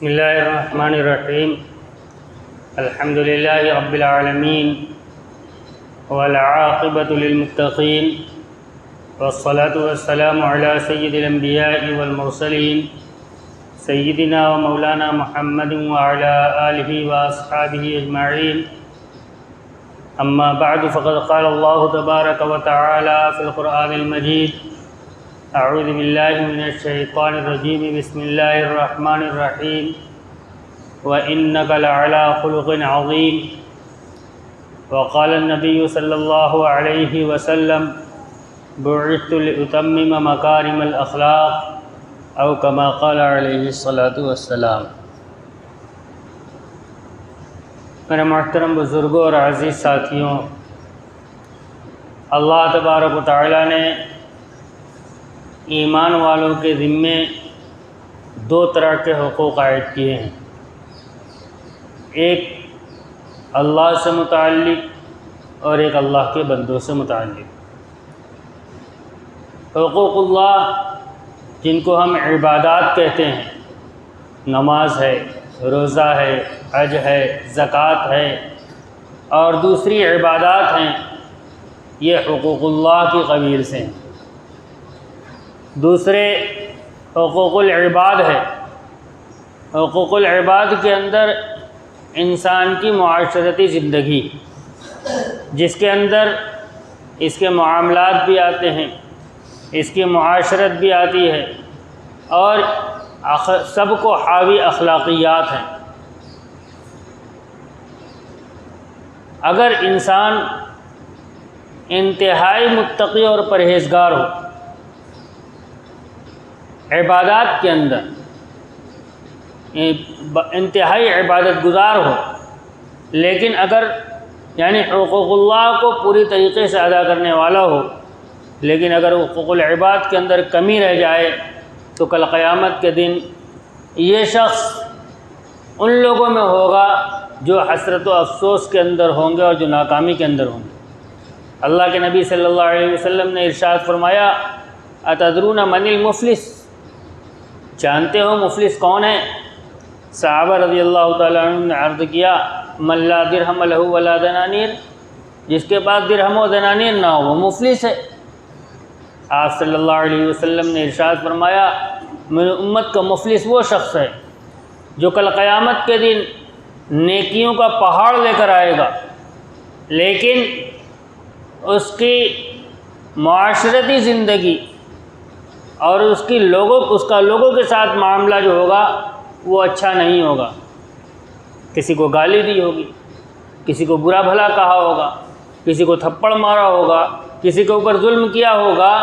بسم اللہ الرحمن الرحیم الحمد للہ رب العالمین والعاقبۃ للمتقین والصلاة والسلام علی سید الانبیاء والمرسلین سیدنا و مولانا محمد وعلی آلہ واصحابہ اجمعین اما بعد فقد قال اللہ تبارک و تعالی فی القرآن المجید اعوذ باللہ من الشیطان الرجیم بسم اللہ الرحمن الرحیم وَإِنَّكَ لَعَلَىٰ خُلُقٍ عَظِيمٍ وقال النبی صلی اللہ علیہ وسلم بعثت لأتمم مکارم الاخلاق او کما قال علیہ الصلاۃ والسلام۔ میرے محترم بزرگوں اور عزیز ساتھیوں، اللہ تبارک و تعالیٰ نے ایمان والوں کے ذمے دو طرح کے حقوق عائد کیے ہیں، ایک اللہ سے متعلق اور ایک اللہ کے بندوں سے متعلق۔ حقوق اللہ جن کو ہم عبادات کہتے ہیں، نماز ہے، روزہ ہے، حج ہے، زکوٰۃ ہے اور دوسری عبادات ہیں، یہ حقوق اللہ کی قبیل سے ہیں۔ دوسرے حقوق العباد ہے۔ حقوق العباد کے اندر انسان کی معاشرتی زندگی، جس کے اندر اس کے معاملات بھی آتے ہیں، اس کی معاشرت بھی آتی ہے اور سب کو حاوی اخلاقیات ہیں۔ اگر انسان انتہائی متقی اور پرہیزگار ہو عبادات کے اندر، انتہائی عبادت گزار ہو، لیکن اگر حقوق اللہ کو پوری طریقے سے ادا کرنے والا ہو، لیکن اگر حقوق العباد کے اندر کمی رہ جائے تو کل قیامت کے دن یہ شخص ان لوگوں میں ہوگا جو حسرت و افسوس کے اندر ہوں گے اور جو ناکامی کے اندر ہوں گے۔ اللہ کے نبی صلی اللہ علیہ وسلم نے ارشاد فرمایا، اتدرون من المفلس، جانتے ہو مفلس کون ہے؟ صحابہ رضی اللہ تعالیٰ عنہ نے عرض کیا، من لا درہم لہ ولا دنانیر، جس کے پاس درہم و دنانیر نہ ہو وہ مفلس ہے۔ آپ صلی اللہ علیہ وسلم نے ارشاد فرمایا، میری امت کا مفلس وہ شخص ہے جو کل قیامت کے دن نیکیوں کا پہاڑ لے کر آئے گا، لیکن اس کی معاشرتی زندگی اور اس کا لوگوں کے ساتھ معاملہ جو ہوگا وہ اچھا نہیں ہوگا۔ کسی کو گالی دی ہوگی، کسی کو برا بھلا کہا ہوگا، کسی کو تھپڑ مارا ہوگا، کسی کے اوپر ظلم کیا ہوگا۔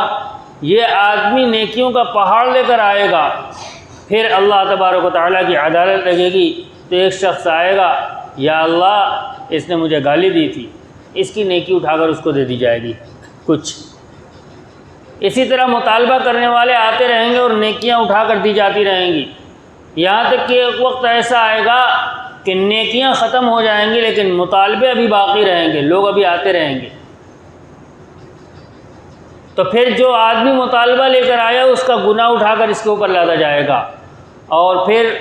یہ آدمی نیکیوں کا پہاڑ لے کر آئے گا، پھر اللہ تبارک و تعالیٰ کی عدالت لگے گی تو ایک شخص آئے گا، یا اللہ اس نے مجھے گالی دی تھی، اس کی نیکی اٹھا کر اس کو دے دی جائے گی کچھ۔ اسی طرح مطالبہ کرنے والے آتے رہیں گے اور نیکیاں اٹھا کر دی جاتی رہیں گی، یہاں تک کہ ایک وقت ایسا آئے گا کہ نیکیاں ختم ہو جائیں گی لیکن مطالبے ابھی باقی رہیں گے، لوگ ابھی آتے رہیں گے۔ تو پھر جو آدمی مطالبہ لے کر آیا اس کا گناہ اٹھا کر اس کے اوپر لادا جائے گا، اور پھر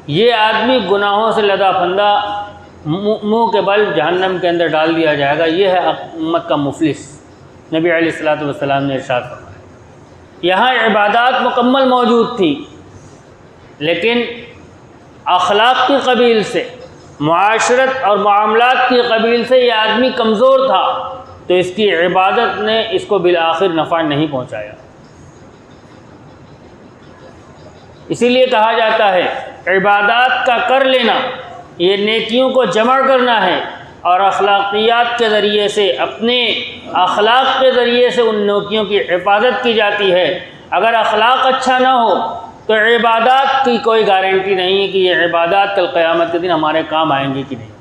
یہ آدمی گناہوں سے لدا پھندہ منہ کے بل جہنم کے اندر ڈال دیا جائے گا۔ یہ ہے امت کا مفلس۔ نبی علیہ الصلوۃ والسلام نے ارشاد فرمایا، یہاں عبادات مکمل موجود تھی لیکن اخلاق کی قبیل سے، معاشرت اور معاملات کی قبیل سے یہ آدمی کمزور تھا، تو اس کی عبادت نے اس کو بالآخر نفع نہیں پہنچایا۔ اسی لیے کہا جاتا ہے عبادات کا کر لینا یہ نیکیوں کو جمع کرنا ہے، اور اخلاقیات کے ذریعے سے، اپنے اخلاق کے ذریعے سے ان نیکیوں کی حفاظت کی جاتی ہے۔ اگر اخلاق اچھا نہ ہو تو عبادات کی کوئی گارنٹی نہیں ہے کہ یہ عبادات کل قیامت کے دن ہمارے کام آئیں گی کہ نہیں۔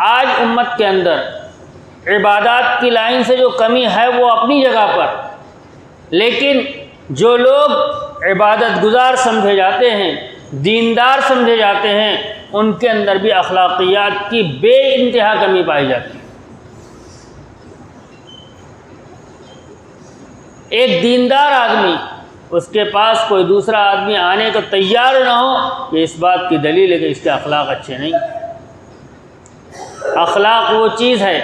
آج امت کے اندر عبادات کی لائن سے جو کمی ہے وہ اپنی جگہ پر، لیکن جو لوگ عبادت گزار سمجھے جاتے ہیں، دیندار سمجھے جاتے ہیں، ان کے اندر بھی اخلاقیات کی بے انتہا کمی پائی جاتی ہے۔ ایک دیندار آدمی اس کے پاس کوئی دوسرا آدمی آنے کو تیار نہ ہو، یہ اس بات کی دلیل ہے کہ اس کے اخلاق اچھے نہیں۔ اخلاق وہ چیز ہے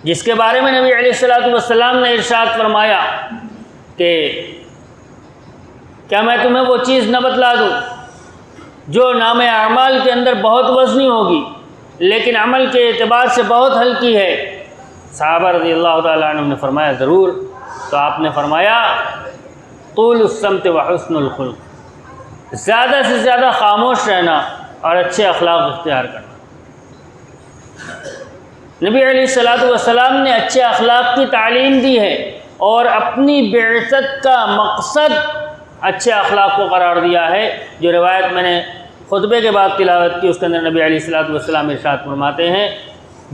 جس کے بارے میں نبی علیہ السلام نے ارشاد فرمایا کہ کیا میں تمہیں وہ چیز نہ بتلا دوں جو نام اعمال کے اندر بہت وزنی ہوگی لیکن عمل کے اعتبار سے بہت ہلکی ہے؟ صحابہ رضی اللہ تعالیٰ عنہ نے فرمایا ضرور۔ تو آپ نے فرمایا طول الصمت وحسن الخلق، زیادہ سے زیادہ خاموش رہنا اور اچھے اخلاق اختیار کرنا۔ نبی علیہ السلام نے اچھے اخلاق کی تعلیم دی ہے اور اپنی بعثت کا مقصد اچھے اخلاق کو قرار دیا ہے۔ جو روایت میں نے خطبے کے بعد تلاوت کی اس کے اندر نبی علیہ السلام ارشاد فرماتے ہیں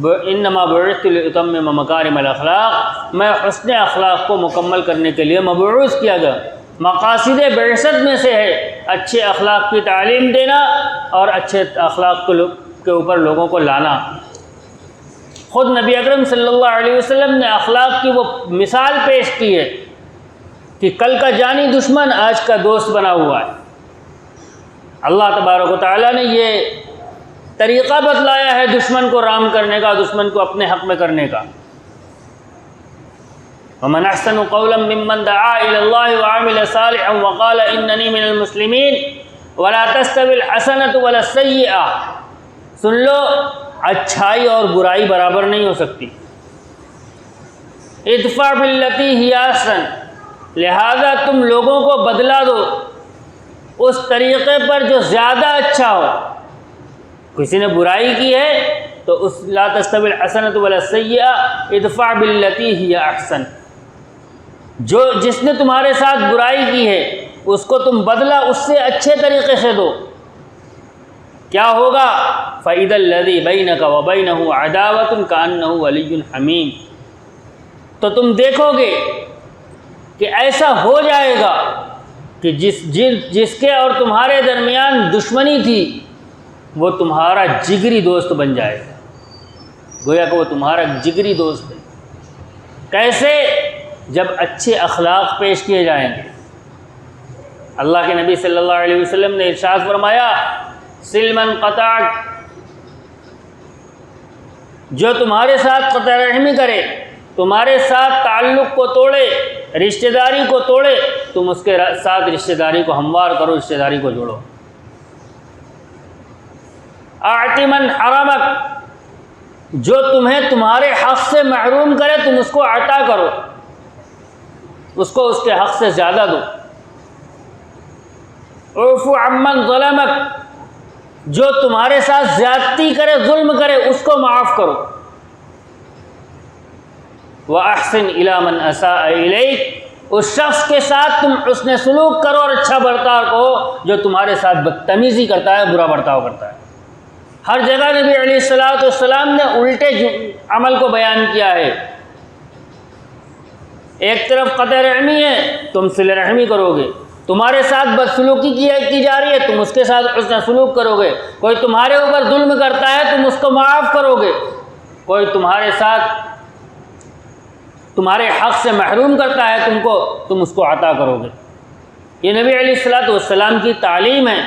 انما بعثت لاتمم مکارم الاخلاق، میں حسن اخلاق کو مکمل کرنے کے لیے مبعوث کیا گیا۔ مقاصد بعثت میں سے ہے اچھے اخلاق کی تعلیم دینا اور اچھے اخلاق کے اوپر لوگوں کو لانا۔ خود نبی اکرم صلی اللہ علیہ وسلم نے اخلاق کی وہ مثال پیش کی ہے کہ کل کا جانی دشمن آج کا دوست بنا ہوا ہے۔ اللہ تبارک و تعالیٰ نے یہ طریقہ بتلایا ہے دشمن کو رام کرنے کا، دشمن کو اپنے حق میں کرنے کا۔ وَمَنْ أَحْسَنُ قَوْلًا مِّمَّنْ دَعَا إِلَى اللَّهِ وَعَمِلَ صَالِحًا وَقَالَ إِنَّنِي مِنَ الْمُسْلِمِينَ وَلَا تَسْتَوِي الْحَسَنَةُ وَلَا السَّيِّئَةُ۔ سن لو، اچھائی اور برائی برابر نہیں ہو سکتی۔ ادفع باللتی ہی احسن، لہذا تم لوگوں کو بدلا دو اس طریقے پر جو زیادہ اچھا ہو۔ کسی نے برائی کی ہے تو اس لا تستوی الحسنۃ ولا السیئۃ ادفع باللتی ہی احسن، جس نے تمہارے ساتھ برائی کی ہے اس کو تم بدلہ اس سے اچھے طریقے سے دو۔ کیا ہوگا؟ فَإِذَا الَّذِي بَيْنَكَ وَبَيْنَهُ عَدَاوَةٌ كَأَنَّهُ وَلِيٌّ حَمِيمٌ، تو تم دیکھو گے کہ ایسا ہو جائے گا کہ جس کے اور تمہارے درمیان دشمنی تھی وہ تمہارا جگری دوست بن جائے گا، گویا کہ وہ تمہارا جگری دوست ہے۔ کیسے؟ جب اچھے اخلاق پیش کیے جائیں گے۔ اللہ کے نبی صلی اللہ علیہ وسلم نے ارشاد فرمایا سل من قطعک، جو تمہارے ساتھ قطع رحمی کرے، تمہارے ساتھ تعلق کو توڑے، رشتہ داری کو توڑے، تم اس کے ساتھ رشتہ داری کو ہموار کرو، رشتہ داری کو جوڑو۔ اعط من حرمک، جو تمہیں تمہارے حق سے محروم کرے تم اس کو عطا کرو، اس کو اس کے حق سے زیادہ دو۔ اعف عمن ظلمک، جو تمہارے ساتھ زیادتی کرے، ظلم کرے، اس کو معاف کرو۔ وَأَحْسِنْ إِلَىٰ مَنْ أَسَاءَ إِلَيْكَ، اس شخص کے ساتھ تم حسن سلوک کرو اور اچھا برتاؤ کرو جو تمہارے ساتھ بدتمیزی کرتا ہے، برا برتاؤ کرتا ہے۔ ہر جگہ نبی علیہ السلام نے الٹے عمل کو بیان کیا ہے۔ ایک طرف قطع رحمی ہے، تم صلہ رحمی کرو گے، تمہارے ساتھ بدسلوکی کی جا رہی ہے، تم اس کے ساتھ حسن سلوک کرو گے، کوئی تمہارے اوپر ظلم کرتا ہے تم اس کو معاف کرو گے، کوئی تمہارے ساتھ تمہارے حق سے محروم کرتا ہے تم اس کو عطا کرو گے۔ یہ نبی علیہ السلام کی تعلیم ہے۔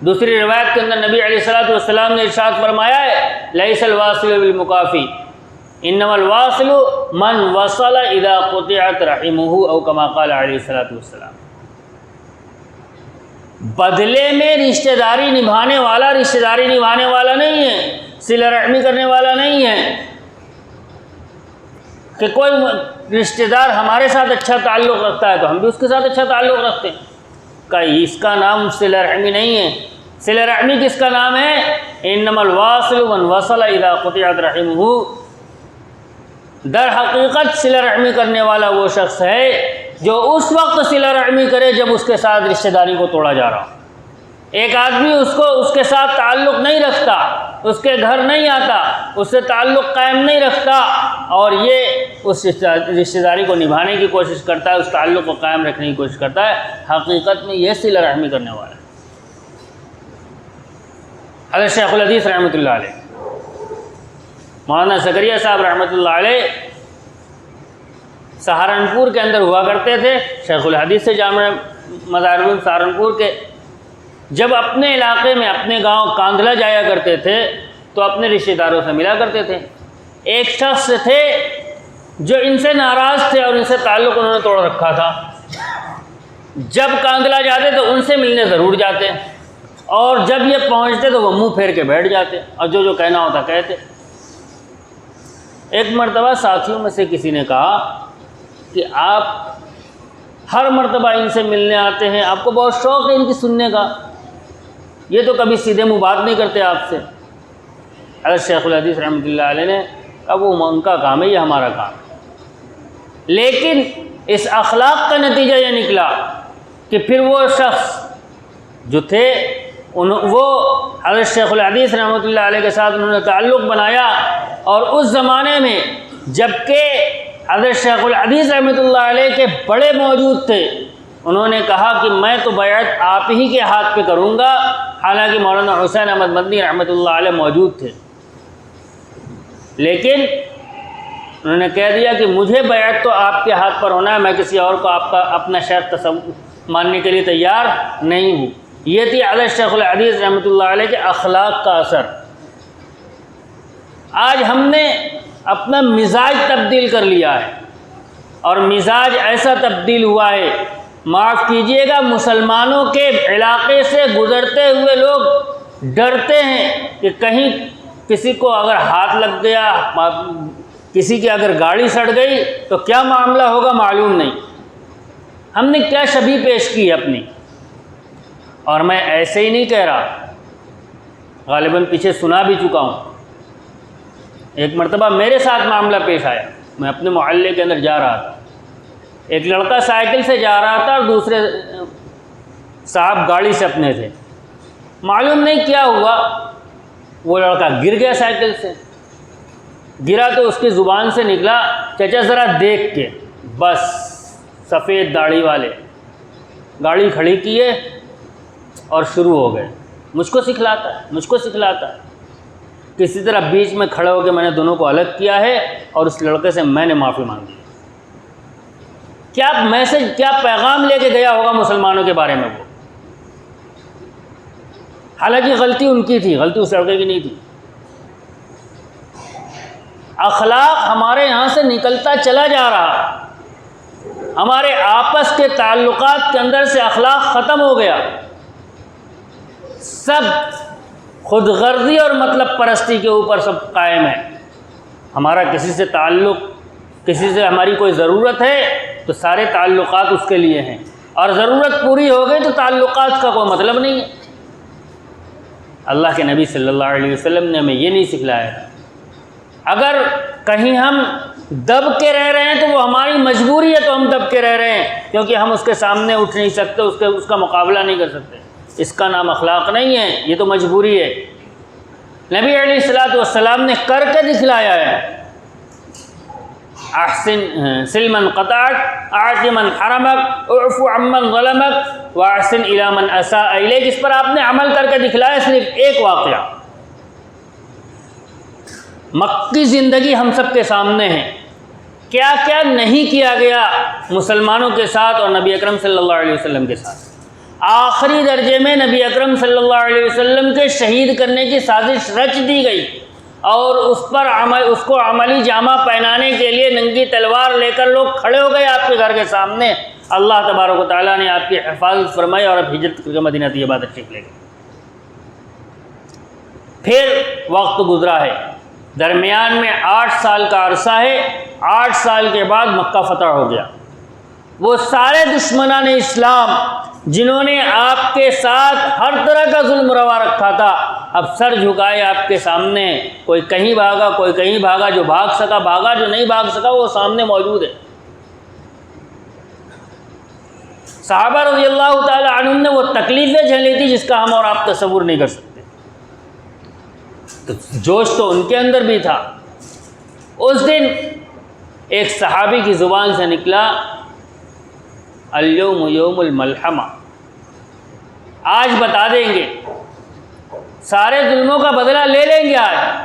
دوسری روایت کے اندر نبی علیہ السلام نے ارشاد فرمایا ہے لیس الواصل بالمکافی انما الواصل من وصل اذا قطعت رحمه او كما قال علیہ السلام۔ بدلے میں رشتہ داری نبھانے والا نہیں ہے، صلہ رحمی کرنے والا نہیں ہے کہ کوئی رشتہ دار ہمارے ساتھ اچھا تعلق رکھتا ہے تو ہم بھی اس کے ساتھ اچھا تعلق رکھتے ہیں، کہ اس کا نام صلہ رحمی نہیں ہے۔ صلہ رحمی کس کا نام ہے؟ انما الواصل من وصل اذا قطعت رحمه، در حقیقت صلہ رحمی کرنے والا وہ شخص ہے جو اس وقت صلہ رحمی کرے جب اس کے ساتھ رشتہ داری کو توڑا جا رہا ہو۔ ایک آدمی اس کے ساتھ تعلق نہیں رکھتا، اس کے گھر نہیں آتا، اس سے تعلق قائم نہیں رکھتا اور یہ اس رشتہ داری کو نبھانے کی کوشش کرتا ہے، اس تعلق کو قائم رکھنے کی کوشش کرتا ہے، حقیقت میں یہ صلہ رحمی کرنے والا ہے۔ حضرت شیخ الحدیث رحمۃ اللہ علیہ، مولانا زکریا صاحب رحمۃ اللہ علیہ سہارنپور کے اندر ہوا کرتے تھے، شیخ الحدیث سے جامع مدارس سہارنپور کے، جب اپنے علاقے میں اپنے گاؤں کاندھلا جایا کرتے تھے تو اپنے رشتہ داروں سے ملا کرتے تھے۔ ایک شخص تھے جو ان سے ناراض تھے اور ان سے تعلق انہوں نے توڑ رکھا تھا، جب کاندھلا جاتے تو ان سے ملنے ضرور جاتے، اور جب یہ پہنچتے تو وہ منہ پھیر کے بیٹھ جاتے اور جو کہنا ہوتا کہتے۔ ایک مرتبہ ساتھیوں میں سے کسی نے کہا کہ آپ ہر مرتبہ ان سے ملنے آتے ہیں، آپ کو بہت شوق ہے ان کی سننے کا، یہ تو کبھی سیدھے منہ بات نہیں کرتے آپ سے۔ حضرت شیخ الحدیث رحمۃ اللہ علیہ نے کہا وہ ان کا کام ہے، یہ ہمارا کام ہے، لیکن اس اخلاق کا نتیجہ یہ نکلا کہ پھر وہ شخص جو تھے وہ حضرت شیخ الحدیث رحمۃ اللہ علیہ کے ساتھ انہوں نے تعلق بنایا، اور اس زمانے میں جب کہ حضرت شیخ الحدیث رحمۃ اللہ علیہ کے بڑے موجود تھے، انہوں نے کہا کہ میں تو بیعت آپ ہی کے ہاتھ پہ کروں گا، حالانکہ مولانا حسین احمد مدنی رحمۃ اللہ علیہ موجود تھے، لیکن انہوں نے کہہ دیا کہ مجھے بیعت تو آپ کے ہاتھ پر ہونا ہے، میں کسی اور کو آپ کا اپنا شیخ ماننے کے لیے تیار نہیں ہوں۔ یہ تھی حضرت شیخ الحدیث رحمۃ اللہ علیہ کے اخلاق کا اثر۔ آج ہم نے اپنا مزاج تبدیل کر لیا ہے، اور مزاج ایسا تبدیل ہوا ہے، معاف کیجئے گا، مسلمانوں کے علاقے سے گزرتے ہوئے لوگ ڈرتے ہیں کہ کہیں کسی کو اگر ہاتھ لگ گیا، کسی کی اگر گاڑی سڑ گئی تو کیا معاملہ ہوگا معلوم نہیں، ہم نے کیا شبیہ پیش کی اپنی۔ اور میں ایسے ہی نہیں کہہ رہا، غالباً پیچھے سنا بھی چکا ہوں۔ ایک مرتبہ میرے ساتھ معاملہ پیش آیا، میں اپنے محلے کے اندر جا رہا تھا، ایک لڑکا سائیکل سے جا رہا تھا اور دوسرے صاحب گاڑی سے اپنے تھے، معلوم نہیں کیا ہوا، وہ لڑکا گر گیا سائیکل سے، گرا تو اس کی زبان سے نکلا چچا ذرا دیکھ کے، بس سفید داڑھی والے گاڑی کھڑی کیے اور شروع ہو گئے، مجھ کو سکھلاتا ہے، کسی طرح بیچ میں کھڑے ہو کے میں نے دونوں کو الگ کیا ہے اور اس لڑکے سے میں نے معافی مانگی۔ کیا میسج، کیا پیغام لے کے گیا ہوگا مسلمانوں کے بارے میں وہ؟ حالانکہ غلطی ان کی تھی، غلطی اس لڑکے کی نہیں تھی۔ اخلاق ہمارے یہاں سے نکلتا چلا جا رہا، ہمارے آپس کے تعلقات کے اندر سے اخلاق ختم ہو گیا، سب خود غرضی اور مطلب پرستی کے اوپر سب قائم ہے۔ ہمارا کسی سے تعلق، کسی سے ہماری کوئی ضرورت ہے تو سارے تعلقات اس کے لیے ہیں، اور ضرورت پوری ہو گئی تو تعلقات کا کوئی مطلب نہیں ہے۔ اللہ کے نبی صلی اللہ علیہ وسلم نے ہمیں یہ نہیں سکھلایا تھا۔ اگر کہیں ہم دب کے رہ رہے ہیں تو وہ ہماری مجبوری ہے، تو ہم دب کے رہ رہے ہیں کیونکہ ہم اس کے سامنے اٹھ نہیں سکتے، اس کا مقابلہ نہیں کر سکتے۔ اس کا نام اخلاق نہیں ہے، یہ تو مجبوری ہے۔ نبی علیہ الصلوۃ والسلام نے کر کے دکھلایا ہے، احسن سل من قطعک، اعط من حرمک، اعف عمن ظلمک، واحسن الی من اساء الیک۔ اس پر آپ نے عمل کر کے دکھلایا۔ صرف ایک واقعہ، مکی زندگی ہم سب کے سامنے ہے، کیا کیا نہیں کیا گیا مسلمانوں کے ساتھ اور نبی اکرم صلی اللہ علیہ وسلم کے ساتھ۔ آخری درجے میں نبی اکرم صلی اللہ علیہ وسلم کے شہید کرنے کی سازش رچ دی گئی، اور اس کو عملی جامہ پہنانے کے لیے ننگی تلوار لے کر لوگ کھڑے ہو گئے آپ کے گھر کے سامنے۔ اللہ تبارک و تعالیٰ نے آپ کی حفاظت فرمائی اور اب ہجرت کر کے مدینہ طیبہ تشریف لے گئے۔ پھر وقت گزرا ہے، درمیان میں 8 سال کا عرصہ ہے، 8 سال کے بعد مکہ فتح ہو گیا۔ وہ سارے دشمنان اسلام جنہوں نے آپ کے ساتھ ہر طرح کا ظلم روا رکھا تھا، اب سر جھکائے آپ کے سامنے، کوئی کہیں بھاگا، کوئی کہیں بھاگا، جو بھاگ سکا بھاگا، جو نہیں بھاگ سکا وہ سامنے موجود ہے۔ صحابہ رضی اللہ تعالی عنہم نے وہ تکلیفیں جھیلی تھی جس کا ہم اور آپ تصور نہیں کر سکتے، تو جوش تو ان کے اندر بھی تھا۔ اس دن ایک صحابی کی زبان سے نکلا، الیوم یوم الملحمہ، آج بتا دیں گے، سارے ظلموں کا بدلہ لے لیں گے،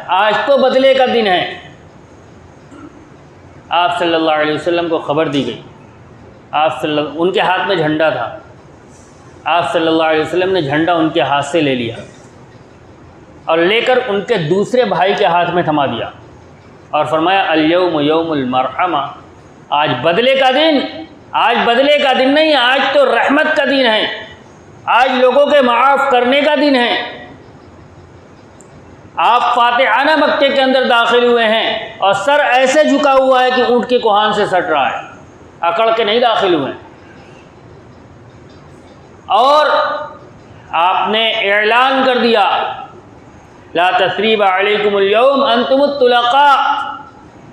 آج تو بدلے کا دن ہے۔ آپ صلی اللہ علیہ وسلم کو خبر دی گئی، ان کے ہاتھ میں جھنڈا تھا، آپ صلی اللہ علیہ وسلم نے جھنڈا ان کے ہاتھ سے لے لیا اور لے کر ان کے دوسرے بھائی کے ہاتھ میں تھما دیا اور فرمایا الیوم یوم المرحمہ، آج بدلے کا دن، آج بدلے کا دن نہیں، آج تو رحمت کا دن ہے، آج لوگوں کے معاف کرنے کا دن ہے۔ آپ فاتحانہ مکے کے اندر داخل ہوئے ہیں اور سر ایسے جھکا ہوا ہے کہ اونٹ کے کوہان سے سٹ رہا ہے، اکڑ کے نہیں داخل ہوئے ہیں۔ اور آپ نے اعلان کر دیا لا تثریب علیکم اليوم انتم الطلقاء،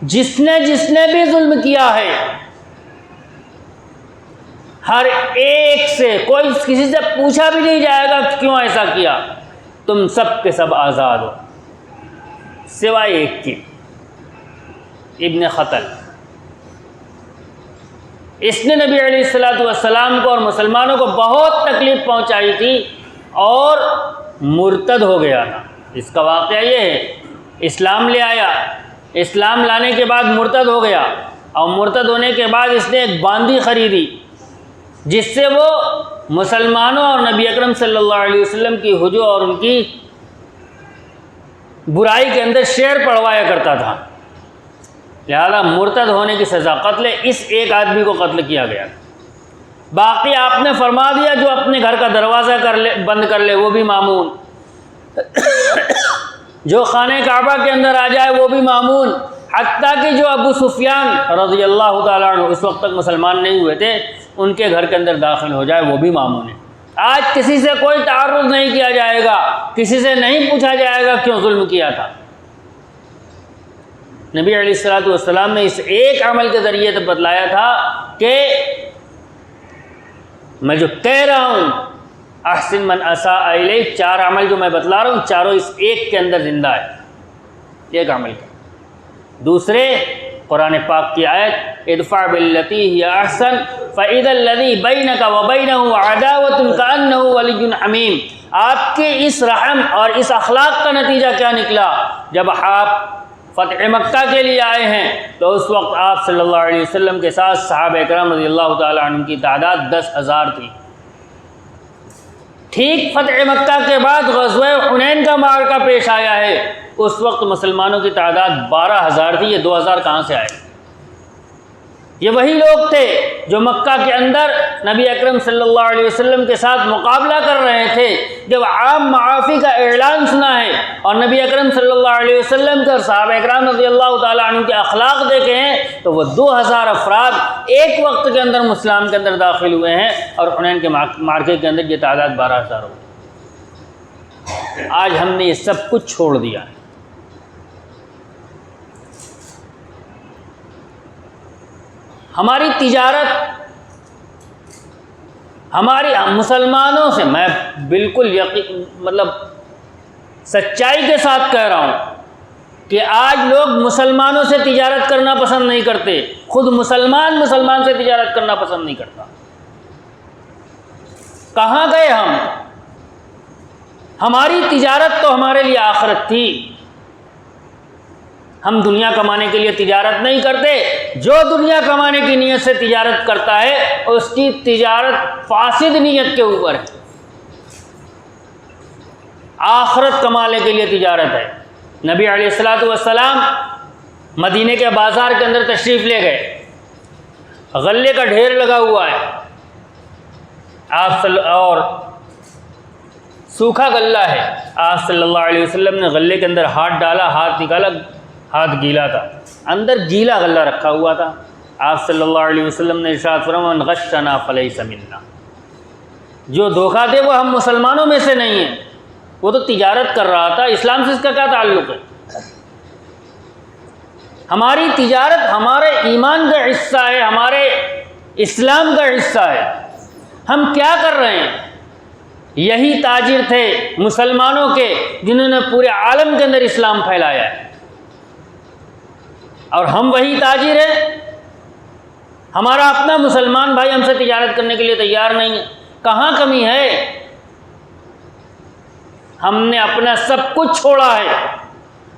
جس نے بھی ظلم کیا ہے، ہر ایک سے، کوئی کسی سے پوچھا بھی نہیں جائے گا کیوں ایسا کیا، تم سب کے سب آزاد ہو سوائے ایک کی، ابن خطل۔ اس نے نبی علیہ السلام کو اور مسلمانوں کو بہت تکلیف پہنچائی تھی اور مرتد ہو گیا تھا۔ اس کا واقعہ یہ ہے، اسلام لے آیا، اسلام لانے کے بعد مرتد ہو گیا، اور مرتد ہونے کے بعد اس نے ایک باندی خریدی جس سے وہ مسلمانوں اور نبی اکرم صلی اللہ علیہ وسلم کی ہجو اور ان کی برائی کے اندر شعر پڑھوایا کرتا تھا، لہذا مرتد ہونے کی سزا قتل ہے۔ اس ایک آدمی کو قتل کیا گیا، باقی آپ نے فرما دیا جو اپنے گھر کا دروازہ بند کر لے وہ بھی مامون، جو خانہ کعبہ کے اندر آ جائے وہ بھی مامون، حتیٰ کہ جو ابو سفیان رضی اللہ تعالیٰ عنہ اس وقت تک مسلمان نہیں ہوئے تھے، ان کے گھر کے اندر داخل ہو جائے وہ بھی مامون ہے۔ آج کسی سے کوئی تعرض نہیں کیا جائے گا، کسی سے نہیں پوچھا جائے گا کیوں ظلم کیا تھا۔ نبی علیہ السلام نے اس ایک عمل کے ذریعے تو بتلایا تھا کہ میں جو کہہ رہا ہوں احسن من اساء الیک، چار عمل جو میں بتلا رہا ہوں چاروں اس ایک کے اندر زندہ ہے، ایک عمل کا۔ دوسرے قرآن پاک کی آیت ادفع باللتی ہی احسن فاذا الذی بینک وبینہ عداوۃ کأنہ ولی حمیم۔ آپ کے اس رحم اور اس اخلاق کا نتیجہ کیا نکلا؟ جب آپ فتح مکہ کے لیے آئے ہیں تو اس وقت آپ صلی اللہ علیہ وسلم کے ساتھ صحابہ اکرام رضی اللہ تعالیٰ عنہ کی تعداد 10,000 تھی۔ ٹھیک فتح مکہ کے بعد غزوہ حنین کا معرکہ پیش آیا ہے، اس وقت مسلمانوں کی تعداد 12,000 تھی، یہ 2,000 کہاں سے آئے؟ یہ وہی لوگ تھے جو مکہ کے اندر نبی اکرم صلی اللہ علیہ وسلم کے ساتھ مقابلہ کر رہے تھے۔ جب عام معافی کا اعلان سنا ہے اور نبی اکرم صلی اللہ علیہ وسلم کے اور صحابہ اکرام رضی اللہ تعالیٰ عنہ کے اخلاق دیکھے ہیں تو وہ 2,000 افراد ایک وقت کے اندر اسلام کے اندر داخل ہوئے ہیں، اور حنین کے معرکے کے اندر یہ تعداد 12,000 ہو گئی۔ آج ہم نے یہ سب کچھ چھوڑ دیا ہے۔ ہماری تجارت، ہماری مسلمانوں سے، میں بالکل مطلب سچائی کے ساتھ کہہ رہا ہوں کہ آج لوگ مسلمانوں سے تجارت کرنا پسند نہیں کرتے، خود مسلمان سے تجارت کرنا پسند نہیں کرتا۔ کہاں گئے ہم؟ ہماری تجارت تو ہمارے لیے آخرت تھی، ہم دنیا کمانے کے لیے تجارت نہیں کرتے۔ جو دنیا کمانے کی نیت سے تجارت کرتا ہے اس کی تجارت فاسد نیت کے اوپر ہے، آخرت کمانے کے لیے تجارت ہے۔ نبی علیہ السلام مدینے کے بازار کے اندر تشریف لے گئے، غلے کا ڈھیر لگا ہوا ہے، اور سوکھا غلہ ہے۔ آپ صلی اللہ علیہ وسلم نے غلے کے اندر ہاتھ ڈالا، ہاتھ نکالا، ہاتھ گیلا تھا، اندر گیلا غلہ رکھا ہوا تھا۔ آپ صلی اللہ علیہ وسلم نے ارشاد فرمایا من غشنا فلیس منا، جو دھوکہ دے وہ ہم مسلمانوں میں سے نہیں ہیں۔ وہ تو تجارت کر رہا تھا، اسلام سے اس کا کیا تعلق ہے؟ ہماری تجارت ہمارے ایمان کا حصہ ہے، ہمارے اسلام کا حصہ ہے۔ ہم کیا کر رہے ہیں؟ یہی تاجر تھے مسلمانوں کے جنہوں نے پورے عالم کے اندر اسلام پھیلایا ہے، اور ہم وہی تاجر ہیں۔ ہمارا اپنا مسلمان بھائی ہم سے تجارت کرنے کے لیے تیار نہیں ہے۔ کہاں کمی ہے؟ ہم نے اپنا سب کچھ چھوڑا ہے،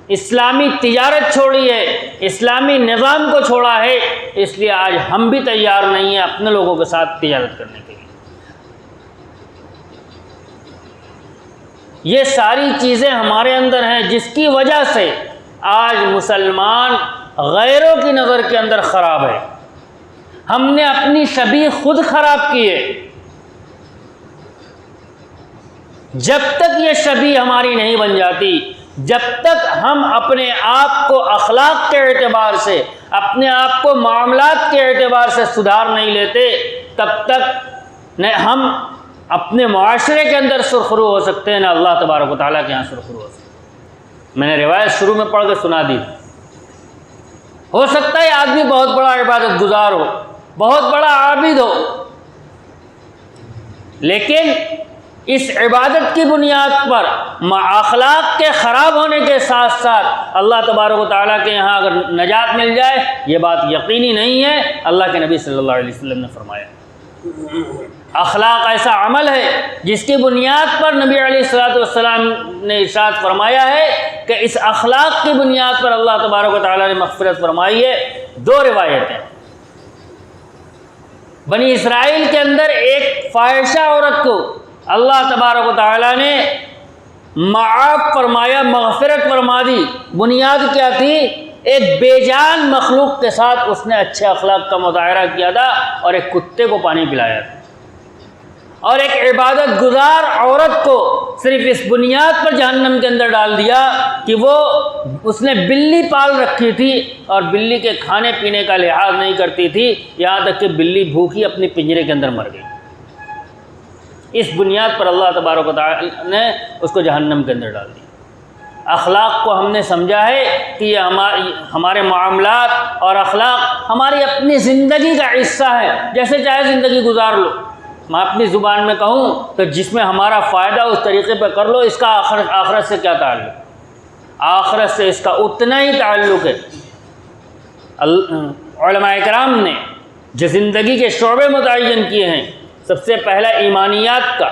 اسلامی تجارت چھوڑی ہے، اسلامی نظام کو چھوڑا ہے، اس لیے آج ہم بھی تیار نہیں ہیں اپنے لوگوں کے ساتھ تجارت کرنے کے لیے۔ یہ ساری چیزیں ہمارے اندر ہیں جس کی وجہ سے آج مسلمان غیروں کی نظر کے اندر خراب ہے۔ ہم نے اپنی شبیہ خود خراب کی ہے۔ جب تک یہ شبیہ ہماری نہیں بن جاتی، جب تک ہم اپنے آپ کو اخلاق کے اعتبار سے، اپنے آپ کو معاملات کے اعتبار سے سدھار نہیں لیتے، تب تک نہ ہم اپنے معاشرے کے اندر سرخرو ہو سکتے ہیں، نہ اللہ تبارک و تعالیٰ کے یہاں سرخرو ہو سکتے ہیں۔ میں نے روایت شروع میں پڑھ کے سنا دی۔ ہو سکتا ہے آدمی بہت بڑا عبادت گزار ہو، بہت بڑا عابد ہو، لیکن اس عبادت کی بنیاد پر اخلاق کے خراب ہونے کے ساتھ ساتھ اللہ تبارک و تعالیٰ کے یہاں اگر نجات مل جائے، یہ بات یقینی نہیں ہے۔ اللہ کے نبی صلی اللہ علیہ وسلم نے فرمایا، اخلاق ایسا عمل ہے جس کی بنیاد پر نبی علیہ الصلوۃ والسلام نے ارشاد فرمایا ہے کہ اس اخلاق کی بنیاد پر اللہ تبارک و تعالیٰ نے مغفرت فرمائی ہے۔ دو روایتیں، بنی اسرائیل کے اندر ایک فاحشہ عورت کو اللہ تبارک و تعالیٰ نے معاف فرمایا، مغفرت فرما دی۔ بنیاد کیا تھی؟ ایک بے جان مخلوق کے ساتھ اس نے اچھے اخلاق کا مظاہرہ کیا تھا اور ایک کتے کو پانی پلایا تھا۔ اور ایک عبادت گزار عورت کو صرف اس بنیاد پر جہنم کے اندر ڈال دیا کہ وہ اس نے بلی پال رکھی تھی اور بلی کے کھانے پینے کا لحاظ نہیں کرتی تھی، یہاں تک کہ بلی بھوکی اپنے پنجرے کے اندر مر گئی۔ اس بنیاد پر اللہ تبارک و تعالی نے اس کو جہنم کے اندر ڈال دیا۔ اخلاق کو ہم نے سمجھا ہے کہ یہ ہمارے معاملات اور اخلاق ہماری اپنی زندگی کا حصہ ہے، جیسے چاہے زندگی گزار لو۔ میں اپنی زبان میں کہوں تو جس میں ہمارا فائدہ اس طریقے پہ کر لو، اس کا آخرت سے کیا تعلق؟ آخرت سے اس کا اتنا ہی تعلق ہے۔ علماء کرام نے جو زندگی کے شعبے متعین کیے ہیں، سب سے پہلا ایمانیات کا،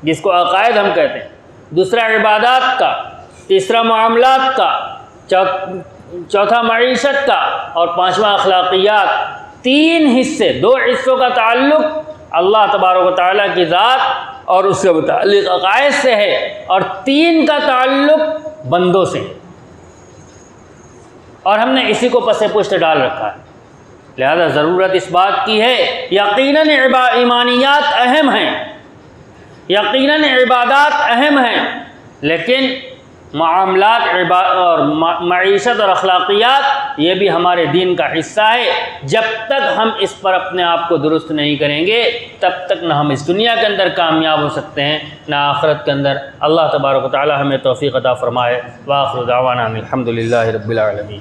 جس کو عقائد ہم کہتے ہیں، دوسرا عبادات کا، تیسرا معاملات کا، چوتھا معیشت کا، اور پانچواں اخلاقیات۔ تین حصے، دو حصوں کا تعلق اللہ تبارک و تعالیٰ کی ذات اور اس کے متعلق عقائد سے ہے، اور تین کا تعلق بندوں سے ہے، اور ہم نے اسی کو پس پشت ڈال رکھا ہے۔ لہذا ضرورت اس بات کی ہے، یقیناً ایمانیات اہم ہیں، یقیناً عبادات اہم ہیں، لیکن معاملات اور معیشت اور اخلاقیات یہ بھی ہمارے دین کا حصہ ہے۔ جب تک ہم اس پر اپنے آپ کو درست نہیں کریں گے، تب تک نہ ہم اس دنیا کے اندر کامیاب ہو سکتے ہیں، نہ آخرت کے اندر۔ اللہ تبارک و تعالی ہمیں توفیق عطا فرمائے۔ وآخر دعوانا الحمد للہ رب العالمین۔